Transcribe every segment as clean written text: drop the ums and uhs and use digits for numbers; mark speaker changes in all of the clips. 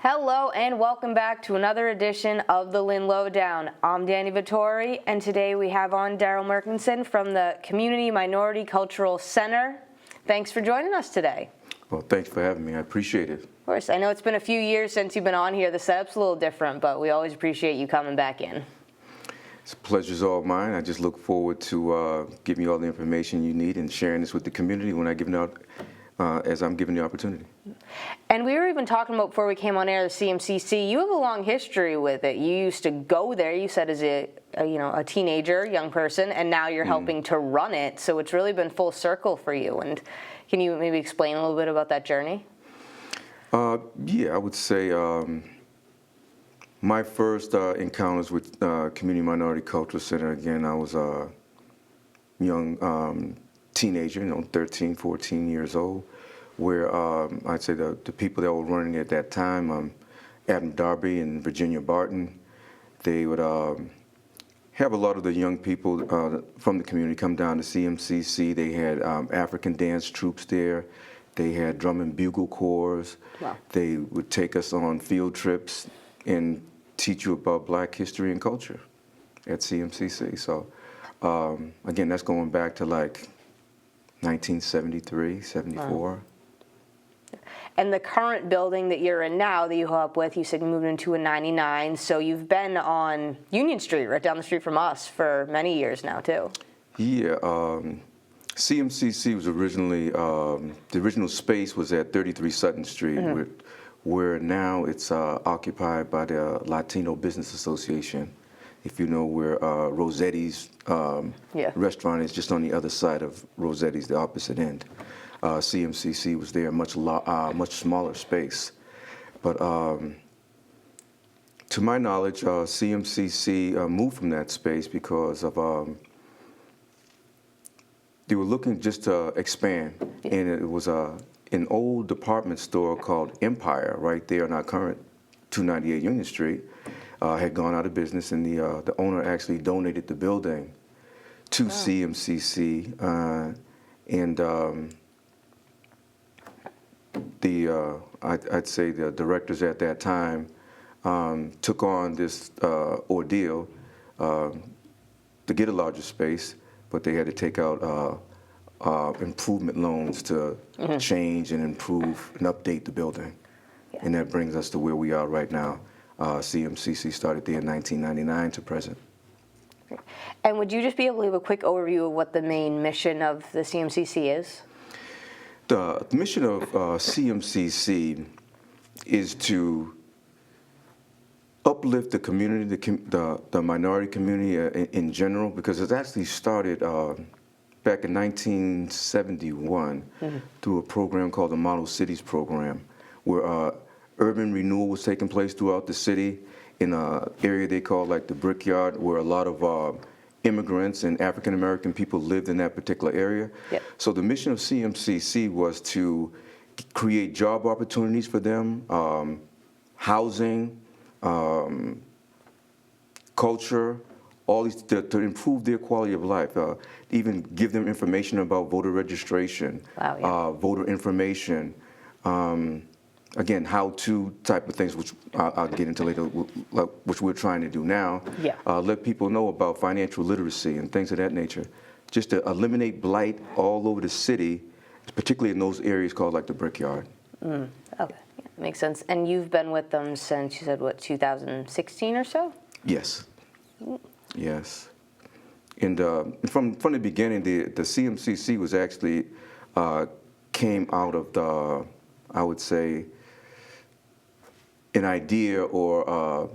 Speaker 1: Hello and welcome back to another edition of the Lynn Lowdown. I'm Dani Vittori, and today we have on Darrell Murkison from the Community Minority Cultural Center. Thanks for joining us today.
Speaker 2: Well, thanks for having me. I appreciate it.
Speaker 1: Of course, I know it's been a few years since you've been on here. The setup's a little different, but we always appreciate you coming back in.
Speaker 2: It's a pleasure's all mine. I just look forward to giving you all the information you need and sharing this with the community when I give it out, as I'm given the opportunity.
Speaker 1: And we were even talking about before we came on air, the CMCC. You have a long history with it. You used to go there, you said, as a teenager, young person, and now you're helping to run it. So it's really been full circle for you. And can you maybe explain a little bit about that journey?
Speaker 2: Yeah, I would say my first encounters with Community Minority Cultural Center, again, I was a young teenager, 13, 14 years old, where I'd say the people that were running at that time, Adam Darby and Virginia Barton, they would have a lot of the young people from the community come down to CMCC. They had African dance troupes there. They had drum and bugle corps. Wow. They would take us on field trips and teach you about Black history and culture at CMCC. So again, that's going back to like 1973, 74. Wow.
Speaker 1: And the current building that you're in now, that you hook up with, you said you moved into in 99, so you've been on Union Street, right down the street from us, for many years now, too. Yeah,
Speaker 2: CMCC was originally, the original space was at 33 Sutton Street, where now it's occupied by the Latino Business Association. If you know where Rossetti's restaurant is, just on the other side of Rossetti's, the opposite end. CMCC was there, much smaller space. But to my knowledge, CMCC moved from that space because of they were looking just to expand, and it was an old department store called Empire right there on our current 298 Union Street. Had gone out of business, and the owner actually donated the building to CMCC, and I'd say the directors at that time took on this ordeal to get a larger space, but they had to take out improvement loans to change and improve and update the building. And that brings us to where we are right now. CMCC started there in 1999 to present.
Speaker 1: And would you just be able to give a quick overview of what the main mission of the CMCC is?
Speaker 2: The mission of CMCC is to uplift the community, the minority community in general, because it actually started back in 1971 through a program called the Model Cities Program, where urban renewal was taking place throughout the city in an area they call like the Brickyard, where a lot of immigrants and African American people lived in that particular area. Yep. So the mission of CMCC was to create job opportunities for them, housing, culture, all these to improve their quality of life, even give them information about voter registration, voter information, again, how-to type of things, which I'll get into later, which we're trying to do now. Yeah. Let people know about financial literacy and things of that nature, just to eliminate blight all over the city, particularly in those areas called like the Brickyard.
Speaker 1: Okay, yeah, makes sense. And you've been with them since, you said, what, 2016 or so?
Speaker 2: Yes. Yes. And from the beginning, the CMCC was actually came out of the, I would say, an idea or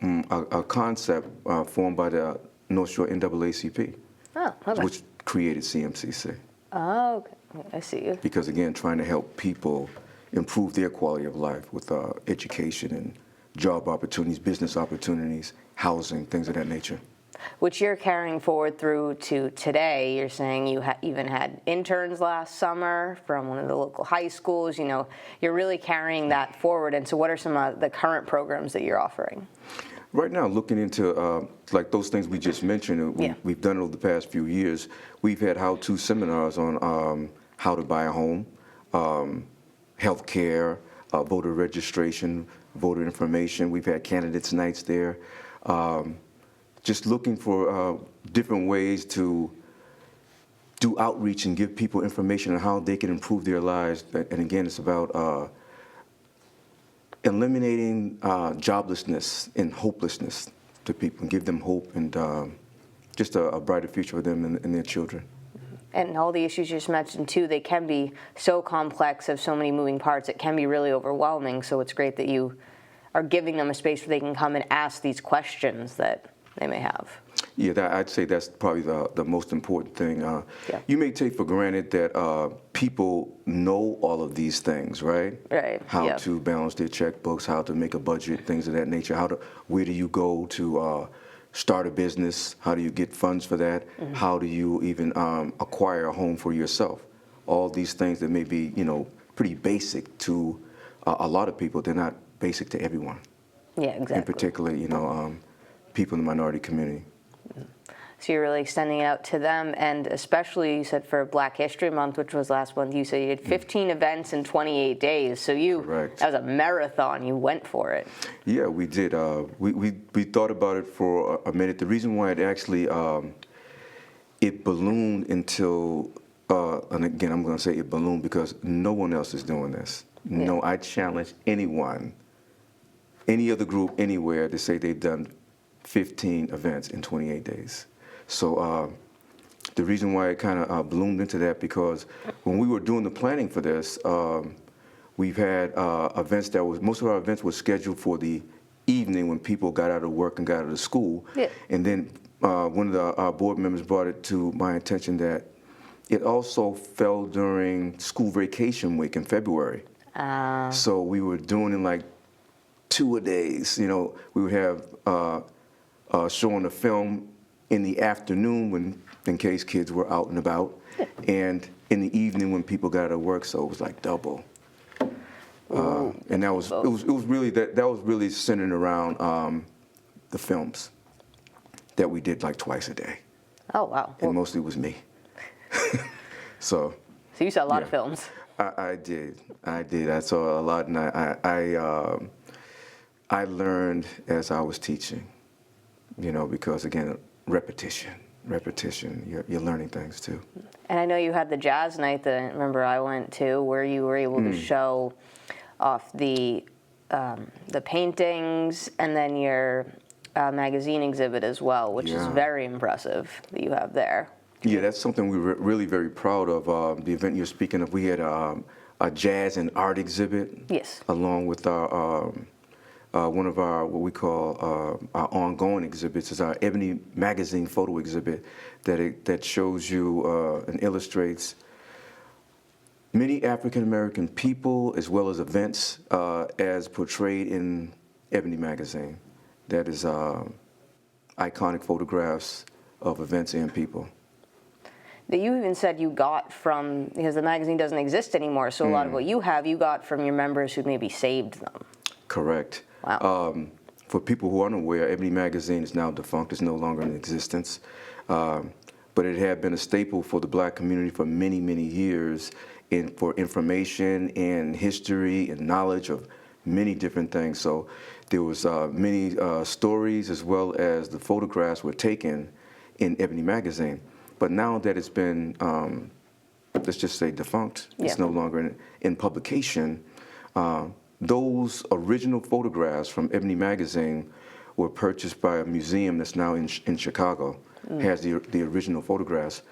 Speaker 2: a concept formed by the North Shore NAACP, which created CMCC.
Speaker 1: Oh, okay. I see you.
Speaker 2: Because again, trying to help people improve their quality of life with education and job opportunities, business opportunities, housing, things of that nature.
Speaker 1: Which you're carrying forward through to today. You're saying you even had interns last summer from one of the local high schools. You know, you're really carrying that forward. And so what are some of the current programs that you're offering?
Speaker 2: Right now, looking into like those things we just mentioned, we've done it over the past few years. We've had how-to seminars on how to buy a home, healthcare, voter registration, voter information. We've had candidates nights there. Just looking for different ways to do outreach and give people information on how they can improve their lives. And again, it's about eliminating joblessness and hopelessness to people and give them hope and just a brighter future for them and their children.
Speaker 1: And all the issues you just mentioned too, they can be so complex, have so many moving parts, it can be really overwhelming. So it's great that you are giving them a space where they can come and ask these questions that they may have.
Speaker 2: Yeah, I'd say that's probably the most important thing. You may take for granted that people know all of these things, right?
Speaker 1: Right.
Speaker 2: How to balance their checkbooks, how to make a budget, things of that nature. Where do you go to start a business? How do you get funds for that? Mm-hmm. How do you even acquire a home for yourself? All these things that may be, pretty basic to a lot of people. They're not basic to everyone.
Speaker 1: Yeah, exactly.
Speaker 2: In particular, people in the minority community.
Speaker 1: So you're really extending it out to them, and especially you said for Black History Month, which was last month, you said you had 15 events in 28 days. So
Speaker 2: Correct.
Speaker 1: That was a marathon. You went for it.
Speaker 2: Yeah, we did. We thought about it for a minute. The reason why it actually it ballooned until, and again, I'm going to say it ballooned because no one else is doing this. Yeah. No, I challenge anyone, any other group anywhere to say they've done 15 events in 28 days. So the reason why it kind of bloomed into that, because when we were doing the planning for this, we've had events most of our events were scheduled for the evening when people got out of work and got out of school. Yeah. And then one of our board members brought it to my attention that it also fell during school vacation week in February. So we were doing it like 2 a days. We would have showing a film in the afternoon in case kids were out and about, and in the evening when people got out of work. So it was like double. And that was it was really that was really centered around the films that we did like twice a day.
Speaker 1: Oh wow!
Speaker 2: And mostly it was me. So
Speaker 1: you saw a lot of films.
Speaker 2: I did. I saw a lot, and I learned as I was teaching. Because again, repetition. You're learning things too. And
Speaker 1: I know you had the jazz night that I remember I went to, where you were able to show off the paintings and then your magazine exhibit as well, which is very impressive that you have there.
Speaker 2: Yeah, that's something we're really very proud of. The event you're speaking of, we had a jazz and art exhibit. Yes. Along with our one of our what we call our ongoing exhibits is our Ebony magazine photo exhibit that shows you and illustrates many African American people as well as events as portrayed in Ebony magazine. That is iconic photographs of events and people.
Speaker 1: That you even said you got from, because the magazine doesn't exist anymore, so a lot of what you got from your members who maybe saved them.
Speaker 2: Correct.
Speaker 1: Wow.
Speaker 2: For people who aren't aware, Ebony magazine is now defunct. It's no longer in existence. But it had been a staple for the Black community for many, many years for information and history and knowledge of many different things. So there was many stories as well as the photographs were taken in Ebony magazine. But now that it's been, let's just say defunct, it's no longer in publication, those original photographs from Ebony magazine were purchased by a museum that's now in Chicago, has the original photographs.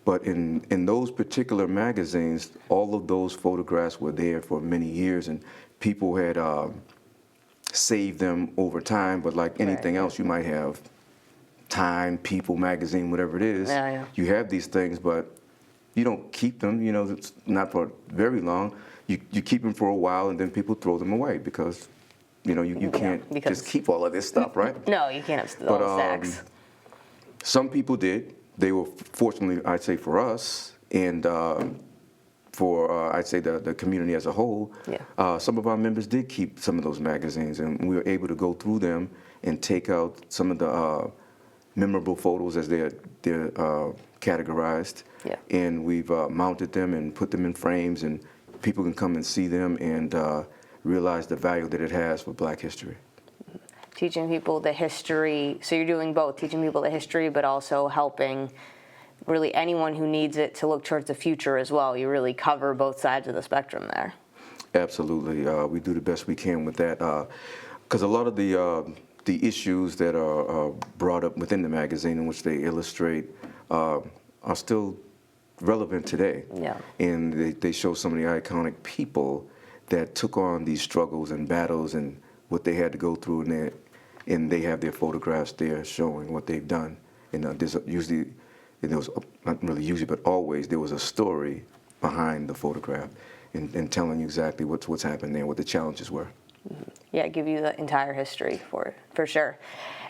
Speaker 2: But in those particular magazines, all of those photographs were there for many years, and people had saved them over time. But like anything else, you might have Time, People magazine, whatever it is. You have these things, but you don't keep them. It's not for very long. You keep them for a while, and then people throw them away because you can't just keep all of this stuff, right?
Speaker 1: No, you can't have all the stacks.
Speaker 2: Some people did. They were fortunately, I'd say, for us and for I'd say the community as a whole. Some of our members did keep some of those magazines, and we were able to go through them and take out some of the memorable photos as they're categorized. And we've mounted them and put them in frames, and people can come and see them and realize the value that it has for Black history.
Speaker 1: Teaching people the history, so you're doing both, teaching people the history, but also helping really anyone who needs it to look towards the future as well. You really cover both sides of the spectrum there.
Speaker 2: Absolutely. We do the best we can with that. Because a lot of the issues that are brought up within the magazine in which they illustrate are still relevant today.
Speaker 1: Yeah.
Speaker 2: And they show some of the iconic people that took on these struggles and battles and what they had to go through, and they have their photographs there showing what they've done. And there's usually, there was, not really usually, but always, there was a story behind the photograph and telling you exactly what's happened there, what the challenges were.
Speaker 1: Yeah, give you the entire history for sure.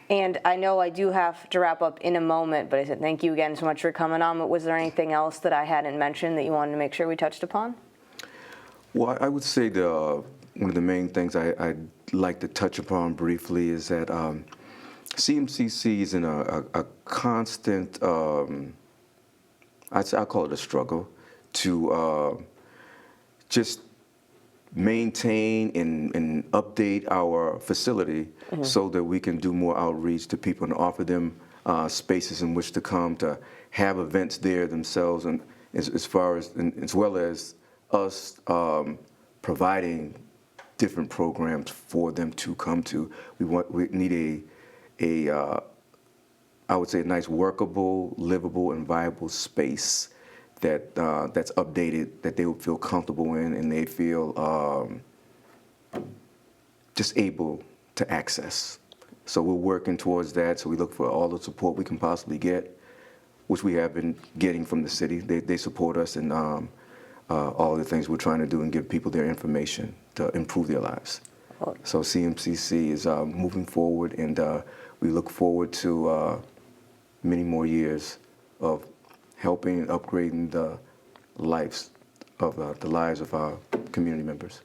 Speaker 1: And I know I do have to wrap up in a moment, but I said thank you again so much for coming on. But was there anything else that I hadn't mentioned that you wanted to make sure we touched upon?
Speaker 2: Well, I would say one of the main things I'd like to touch upon briefly is that CMCC is in a constant, I'll call it a struggle, to just maintain and update our facility so that we can do more outreach to people and offer them spaces in which to come to have events there themselves, and as well as us providing different programs for them to come to. We need I would say a nice workable, livable, and viable space that's updated, that they would feel comfortable in, and they feel just able to access. So we're working towards that. So we look for all the support we can possibly get, which we have been getting from the city. They support us in all the things we're trying to do and give people their information to improve their lives. So CMCC is moving forward, and we look forward to many more years of helping and upgrading the lives of our community members.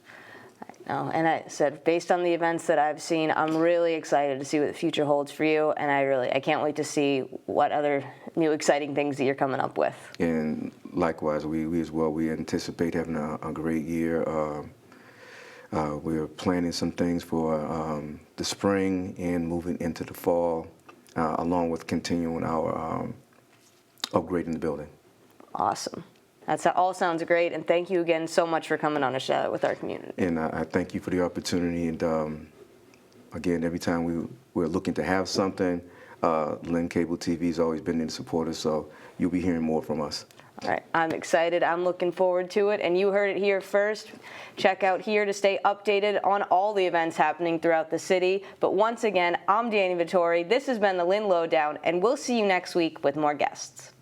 Speaker 1: And I said, based on the events that I've seen, I'm really excited to see what the future holds for you, and I can't wait to see what other new exciting things that you're coming up with.
Speaker 2: And likewise, we as well, we anticipate having a great year. We're planning some things for the spring and moving into the fall, along with continuing our upgrading the building.
Speaker 1: Awesome. That all sounds great, and thank you again so much for coming on to share it with our community.
Speaker 2: And I thank you for the opportunity, and again, every time we're looking to have something, Lynn Cable TV has always been there to support us, so you'll be hearing more from us.
Speaker 1: All right, I'm excited. I'm looking forward to it, and you heard it here first. Check out here to stay updated on all the events happening throughout the city. But once again, I'm Dani Vittori. This has been the Lynn Lowdown, and we'll see you next week with more guests.